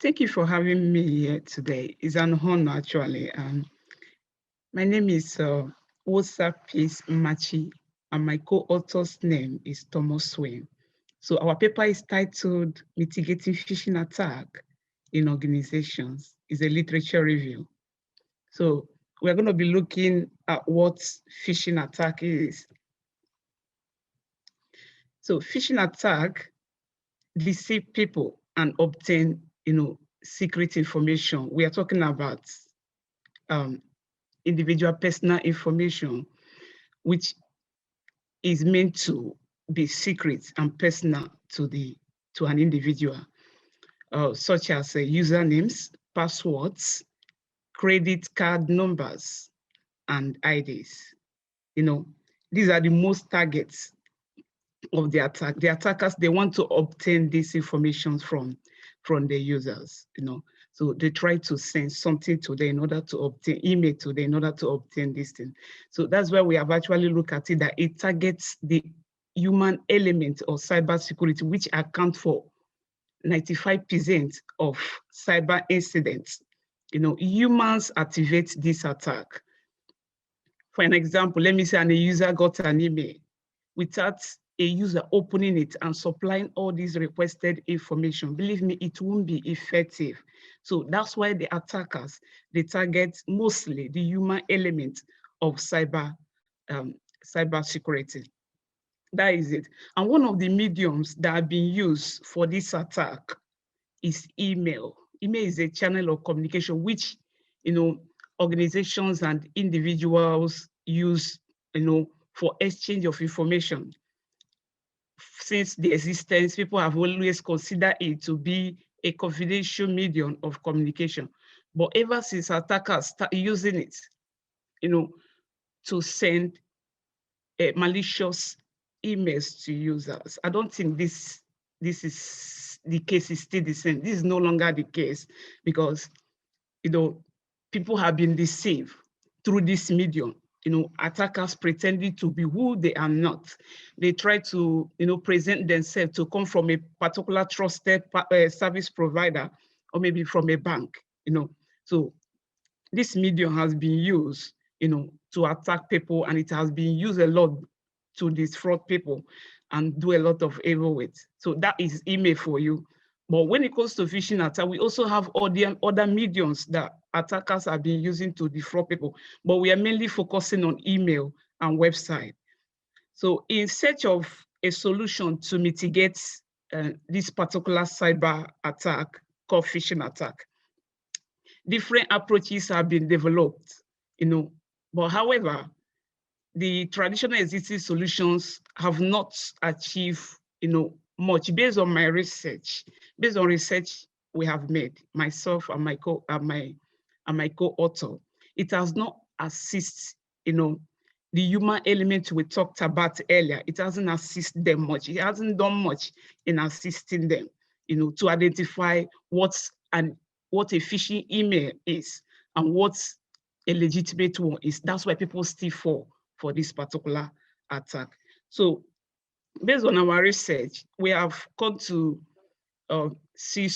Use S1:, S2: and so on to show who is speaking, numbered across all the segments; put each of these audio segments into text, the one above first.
S1: Thank you for having me here today. It's an honor, actually. My name is Wosah Nmachi, and my co-author's name is Thomas Swain. So our paper is titled Mitigating Phishing Attack in Organizations. It's a literature review. So we're going to be looking at what phishing attack is. So phishing attack deceive people and obtain, secret information. We are talking about individual personal information, which is meant to be secret and personal to an individual, such as usernames, passwords, credit card numbers, and IDs. These are the most targets of the attack. The attackers, they want to obtain this information from the users, So they try to send something to them in order to obtain email to them in order to obtain this thing. So that's why we have actually looked at it, that it targets the human element of cybersecurity, which account for 95% of cyber incidents. Humans activate this attack. For an example, let me say a user got an email without a user opening it and supplying all these requested information. Believe me, it won't be effective. So that's why the attackers, they target mostly the human element of cyber security. That is it. And one of the mediums that have been used for this attack is email. Email is a channel of communication which, organizations and individuals use, for exchange of information. Since the existence, people have always considered it to be a confidential medium of communication. But ever since attackers started using it, to send malicious emails to users, I don't think this is the case is still the same. This is no longer the case because, people have been deceived through this medium. Attackers pretending to be who they are not. They try to, present themselves to come from a particular trusted service provider or maybe from a bank, So this medium has been used, to attack people, and it has been used a lot to defraud people and do a lot of evil with. So that is email for you. But when it comes to phishing attack, we also have other mediums that attackers have been using to defraud people, but we are mainly focusing on email and website. So in search of a solution to mitigate this particular cyber attack called phishing attack, different approaches have been developed, but however, the traditional existing solutions have not achieved, much. Based on my research, we have made, myself and my co-author, it has not assist, the human element we talked about earlier. It hasn't assisted them much. It hasn't done much in assisting them, to identify what a phishing email is and what a legitimate one is. That's why people still fall for this particular attack. So based on our research, we have come to see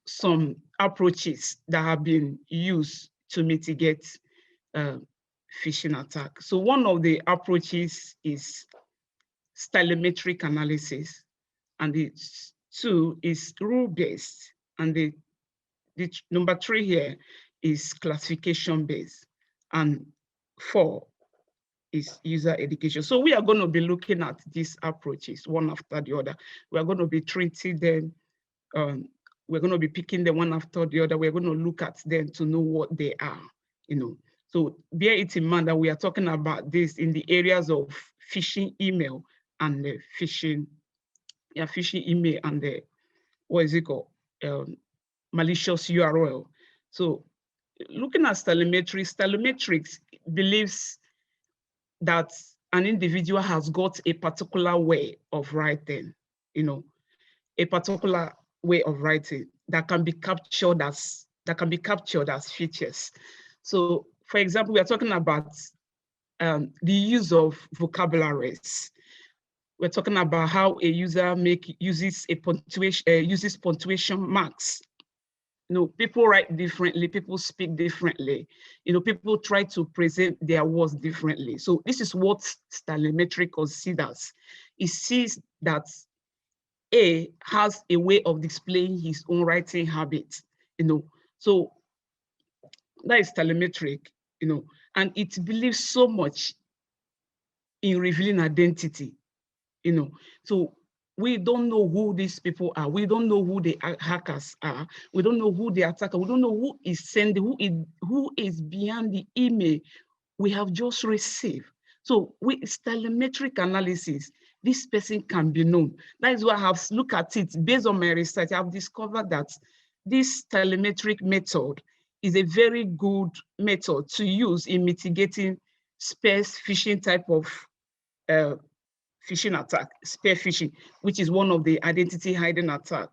S1: some approaches that have been used to mitigate phishing attack. So one of the approaches is telemetric analysis, and the two is rule-based, and the number 3 here is classification-based, and 4 is user education. So we are going to be looking at these approaches one after the other. We are going to be treating them, we're going to be picking them one after the other. We're going to look at them to know what they are, So bear it in mind that we are talking about this in the areas of phishing email and the phishing email and the, malicious URL. So looking at telemetrics believes that an individual has got a particular way of writing, a particular way of writing that can be captured as features. So, for example, we are talking about the use of vocabularies. We're talking about how a user uses punctuation marks people write differently, people speak differently, people try to present their words differently. So this is what Telemetry considers. It sees that A has a way of displaying his own writing habits, So that is telemetric, and it believes so much in revealing identity, So we don't know who these people are. We don't know who the hackers are. We don't know who the attacker. We don't know who is sending, who is behind the email we have just received. So with telemetric analysis, this person can be known. That is why I have looked at it. Based on my research, I've discovered that this telemetric method is a very good method to use in mitigating space phishing type of phishing attack, spear phishing, which is one of the identity hiding attack,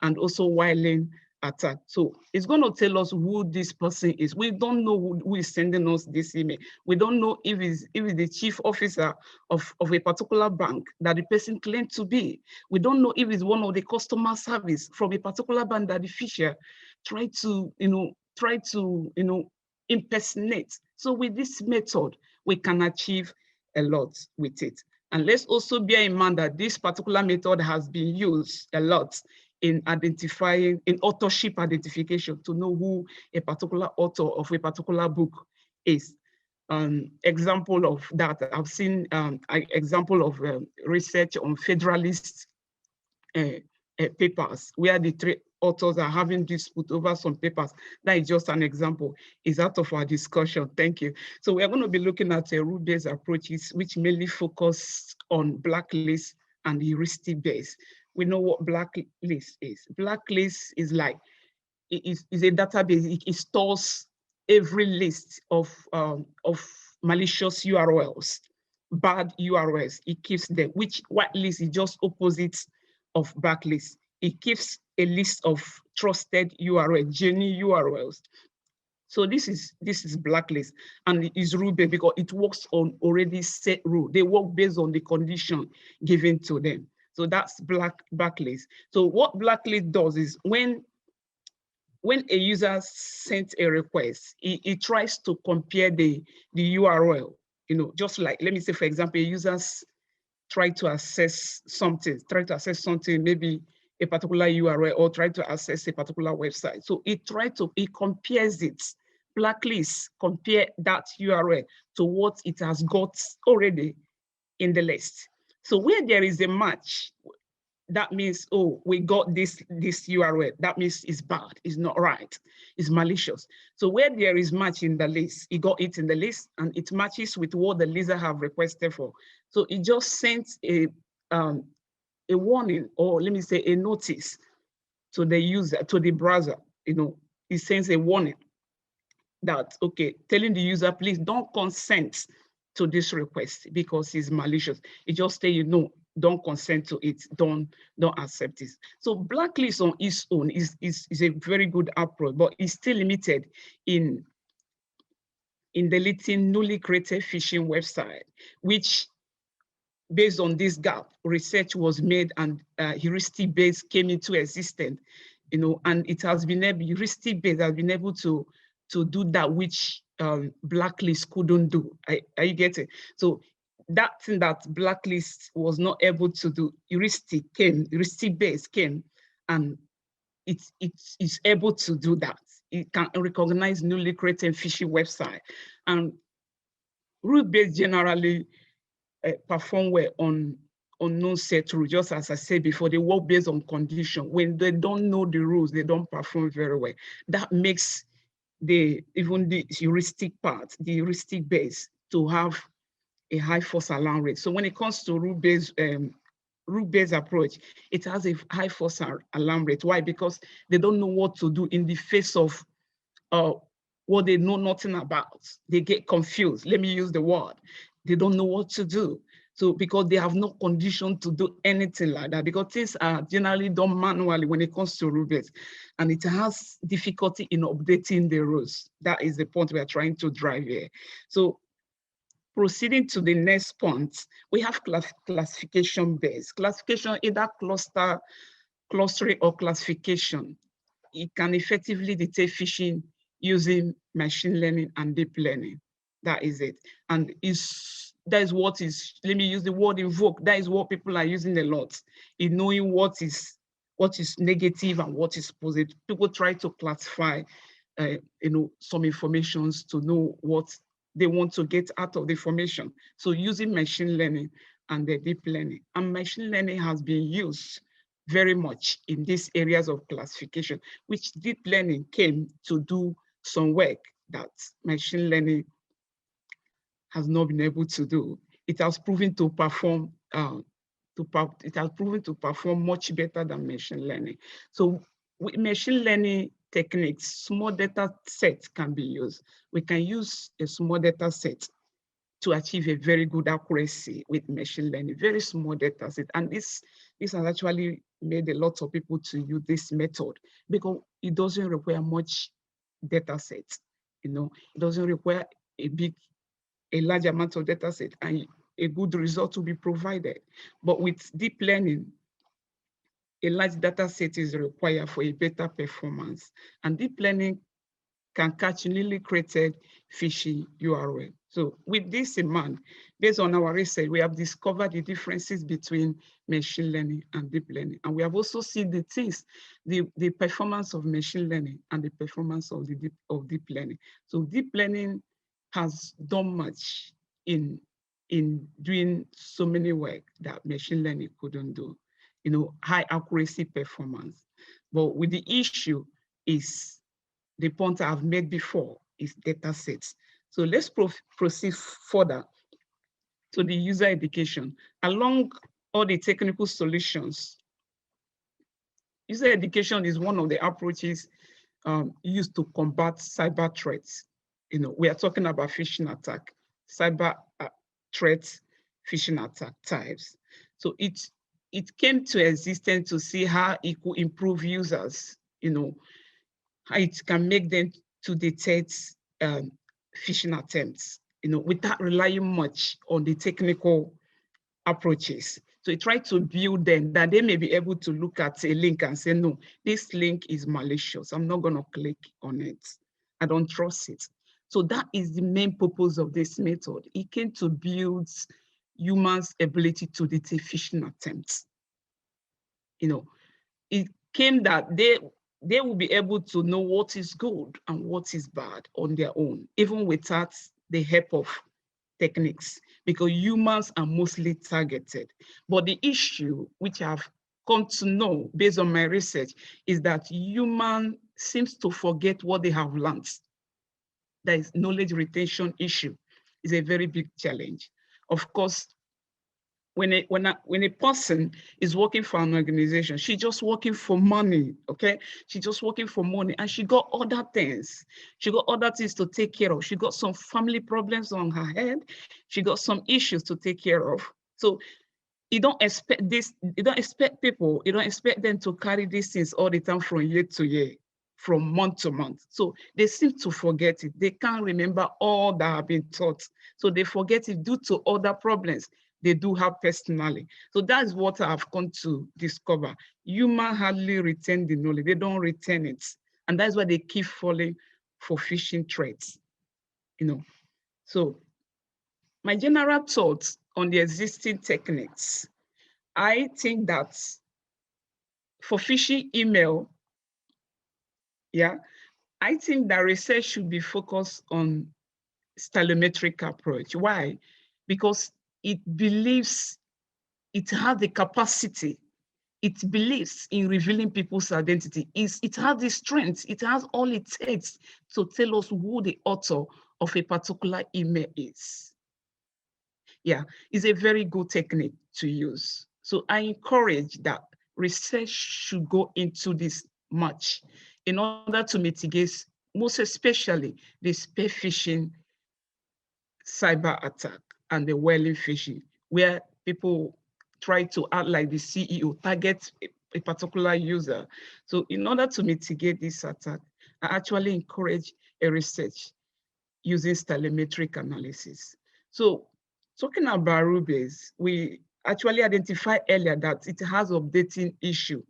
S1: and also wiring attack. So it's going to tell us who this person is. We don't know who is sending us this email. We don't know if it's the chief officer of a particular bank that the person claimed to be. We don't know if it's one of the customer service from a particular bank that the fisher tried to impersonate. So with this method, we can achieve a lot with it. And let's also bear in mind that this particular method has been used a lot in identifying, in authorship identification, to know who a particular author of a particular book is. Example of that, I've seen example of research on Federalist papers, where the three authors are having dispute over some papers. That is just an example. It's out of our discussion. Thank you. So we are going to be looking at rule-based approaches, which mainly focus on blacklist and heuristic-based. We know what blacklist is. Blacklist is like, it is a database. It stores every list of malicious URLs, bad URLs. It keeps them. Whitelist is just opposite of blacklist. It keeps a list of trusted URLs, genuine URLs. So this is blacklist, and it is rule-based because it works on already set rule. They work based on the condition given to them. So that's blacklist. So what blacklist does is when a user sends a request, it tries to compare the URL. Just like, let me say, for example, a user's try to access something, maybe a particular URL, or try to access a particular website. So it compares it, blacklist, compare that URL to what it has got already in the list. So where there is a match, that means, oh, we got this URL. That means it's bad, it's not right, it's malicious. So where there is match in the list, it got it in the list and it matches with what the user have requested for. So it just sends a warning, or let me say a notice to the user, to the browser. It sends a warning that, okay, telling the user, please don't consent to this request because it's malicious. It just say, don't consent to it, don't accept it. So blacklist on its own is a very good approach, but it's still limited in deleting newly created phishing website, which, based on this gap, research was made and heuristic-based came into existence, and it has been able, heuristic-based has been able to do that which blacklist couldn't do. Are you getting? So that thing that blacklist was not able to do, heuristic-based came, and it is able to do that. It can recognize newly created phishing website, and rule-based generally perform well on unknown set rules. Just as I said before, they work based on condition. When they don't know the rules, they don't perform very well. That makes even the heuristic part, the heuristic base, to have a high false alarm rate. So when it comes to rule-based approach, it has a high false alarm rate. Why? Because they don't know what to do in the face of what they know nothing about. They get confused. Let me use the word. They don't know what to do. So because they have no condition to do anything like that, because things are generally done manually when it comes to rule-based, and it has difficulty in updating the rules. That is the point we are trying to drive here. So proceeding to the next point, we have classification based. Classification, either clustering or classification. it can effectively detect phishing using machine learning and deep learning. That is it. And that is what is, let me use the word invoke. That is what people are using a lot in knowing what is negative and what is positive. People try to classify, some informations to know what they want to get out of the information. So using machine learning and the deep learning. And machine learning has been used very much in these areas of classification, which deep learning came to do some work that machine learning has not been able to do. It has proven to perform much better than machine learning. So with machine learning techniques, small data sets can be used. We can use a small data set to achieve a very good accuracy with machine learning, very small data set. And this has actually made a lot of people to use this method because it doesn't require much data set. It doesn't require a large amount of data set, and a good result will be provided. But with deep learning, a large data set is required for a better performance. And deep learning can catch newly created phishing URL. So with this in mind, based on our research, we have discovered the differences between machine learning and deep learning. And we have also seen the performance of machine learning and the performance of deep learning. So deep learning has done much in doing so many work that machine learning couldn't do, high accuracy performance. But with the issue is the point I've made before is data sets. So let's proceed further to the user education. Along all the technical solutions, user education is one of the approaches used to combat cyber threats. We are talking about phishing attack, cyber threats, phishing attack types. So it came to existence to see how it could improve users, how it can make them to detect phishing attempts, without relying much on the technical approaches. So it tried to build them that they may be able to look at a link and say, no, this link is malicious. I'm not going to click on it. I don't trust it. So that is the main purpose of this method. It came to build humans' ability to detect phishing attempts. It came that they will be able to know what is good and what is bad on their own, even without the help of techniques, because humans are mostly targeted. But the issue, which I've come to know based on my research, is that human seems to forget what they have learned. That is knowledge retention issue is a very big challenge. Of course, when a person is working for an organization, she's just working for money, okay? She's just working for money, and she got other things. She got other things to take care of. She got some family problems on her head. She got some issues to take care of. So you don't expect this, you don't expect people, you don't expect them to carry these things all the time from year to year, from month to month. So they seem to forget it. They can't remember all that have been taught. So they forget it due to other problems they do have personally. So that's what I've come to discover. Humans hardly retain the knowledge. They don't retain it. And that's why they keep falling for phishing threats. So my general thoughts on the existing techniques, I think that for phishing email, I think that research should be focused on telemetric approach. Why? Because it believes it has the capacity, it believes in revealing people's identity. It has the strength, it has all it takes to tell us who the author of a particular email is. It's a very good technique to use. So I encourage that research should go into this much in order to mitigate, most especially the spear phishing cyber attack and the whaling phishing, where people try to act like the CEO, target a particular user. So in order to mitigate this attack, I actually encourage a research using telemetric analysis. So talking about Rubes, we actually identified earlier that it has updating issue.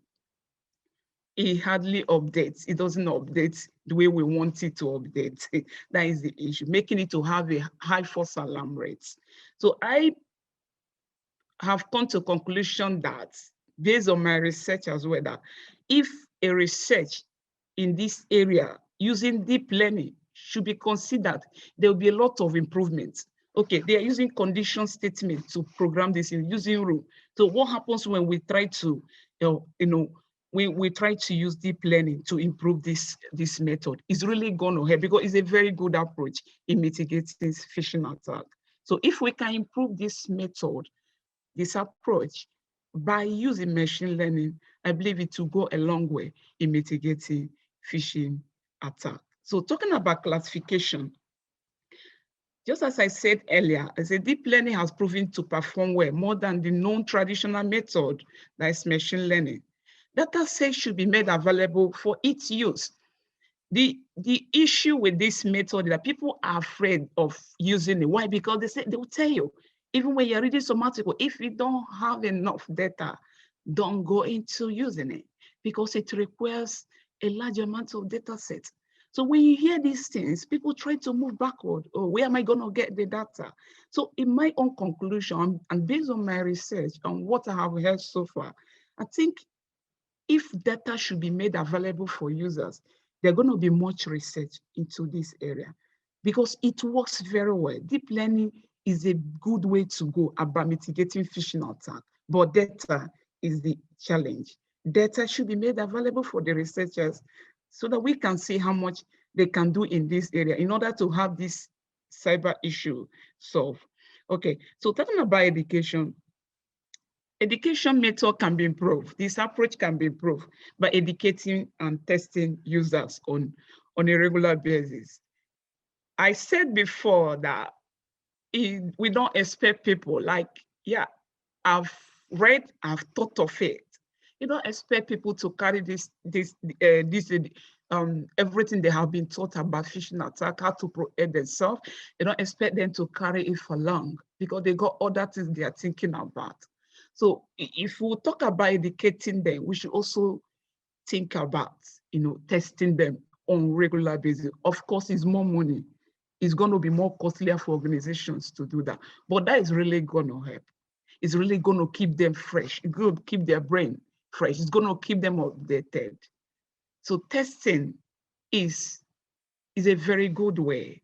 S1: it hardly updates. It doesn't update the way we want it to update. That is the issue, making it to have a high false alarm rates. So I have come to a conclusion that, based on my research as well, that if a research in this area using deep learning should be considered, there will be a lot of improvements. Okay, they are using condition statement to program this in using rule. So what happens when we try to, we try to use deep learning to improve this method? It's really going to help, because it's a very good approach in mitigating phishing attack. So if we can improve this method, this approach, by using machine learning, I believe it will go a long way in mitigating phishing attack. So talking about classification, just as I said earlier, I said deep learning has proven to perform well, more than the non-traditional method, that is machine learning. Data sets should be made available for its use. The issue with this method is that people are afraid of using it. Why? Because they will tell you, even when you're reading some article, if you don't have enough data, don't go into using it, because it requires a large amount of data sets. So when you hear these things, people try to move backward. Oh, where am I going to get the data? So in my own conclusion, and based on my research on what I have heard so far, I think if data should be made available for users, there's going to be much research into this area, because it works very well. Deep learning is a good way to go about mitigating phishing attack, but data is the challenge. Data should be made available for the researchers so that we can see how much they can do in this area in order to have this cyber issue solved. Okay, so talking about education method can be improved. This approach can be improved by educating and testing users on a regular basis. I said before that we don't expect people, like, yeah, I've read, I've thought of it. You don't expect people to carry everything they have been taught about phishing attack, how to protect themselves. You don't expect them to carry it for long, because they got other things they are thinking about. So if we talk about educating them, we should also think about, testing them on regular basis. Of course, it's more money. It's going to be more costlier for organizations to do that, but that is really going to help. It's really going to keep them fresh. It's going to keep their brain fresh. It's going to keep them updated. So testing is a very good way.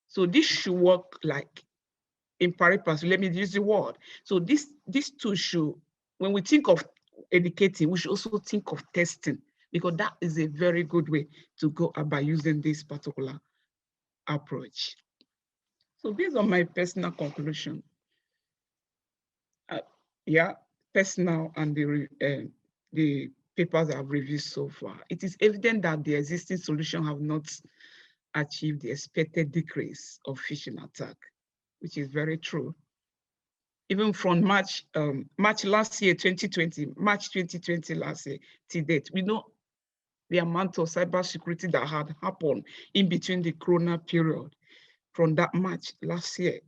S1: So this should work like in pari passu. Let me use the word. So these two should, when we think of educating, we should also think of testing, because that is a very good way to go about using this particular approach. So based on my personal conclusion, personal and the papers I've reviewed so far, it is evident that the existing solution have not achieved the expected decrease of phishing attack, which is very true. Even from March last year, 2020, March 2020 last year to date, we know the amount of cybersecurity that had happened in between the Corona period from that March last year,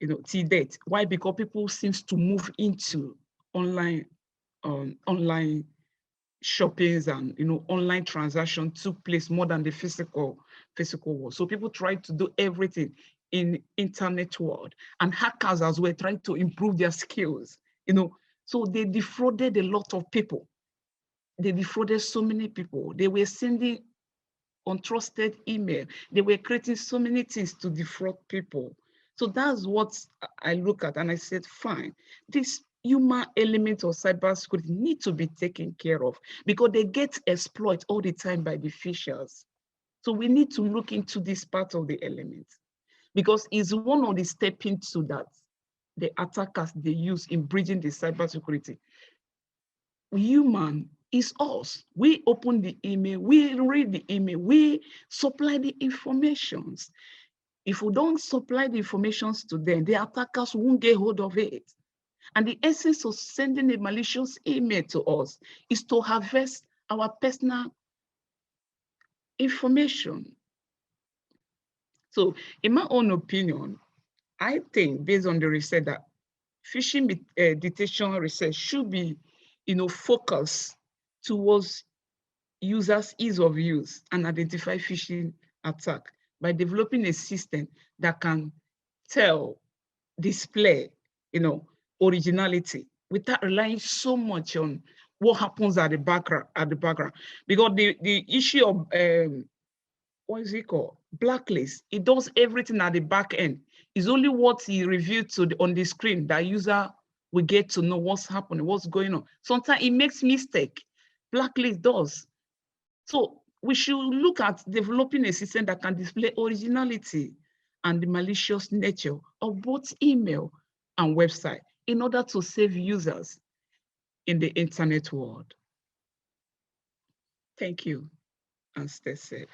S1: to date. Why? Because people seems to move into online shoppings, and online transaction took place more than the physical world. So people try to do everything in internet world, and hackers as well trying to improve their skills. So they defrauded a lot of people. They defrauded so many people. They were sending untrusted email. They were creating so many things to defraud people. So that's what I look at, and I said, fine, this human element of cybersecurity need to be taken care of, because they get exploited all the time by the phishers. So we need to look into this part of the element, because it's one of the stepping to that the attackers they use in bridging the cybersecurity. Human is us. We open the email, we read the email, we supply the informations. If we don't supply the informations to them, the attackers won't get hold of it. And the essence of sending a malicious email to us is to harvest our personal information. So in my own opinion, I think, based on the research, that phishing detection research should be, focused towards users' ease of use and identify phishing attack by developing a system that can display, originality without relying so much on what happens at the background. Because the issue of what is it called? Blacklist. It does everything at the back end. It's only what he revealed on the screen that user will get to know what's happening, what's going on. Sometimes it makes mistake. Blacklist does. So we should look at developing a system that can display originality and the malicious nature of both email and website in order to save users in the internet world. Thank you, and stay safe.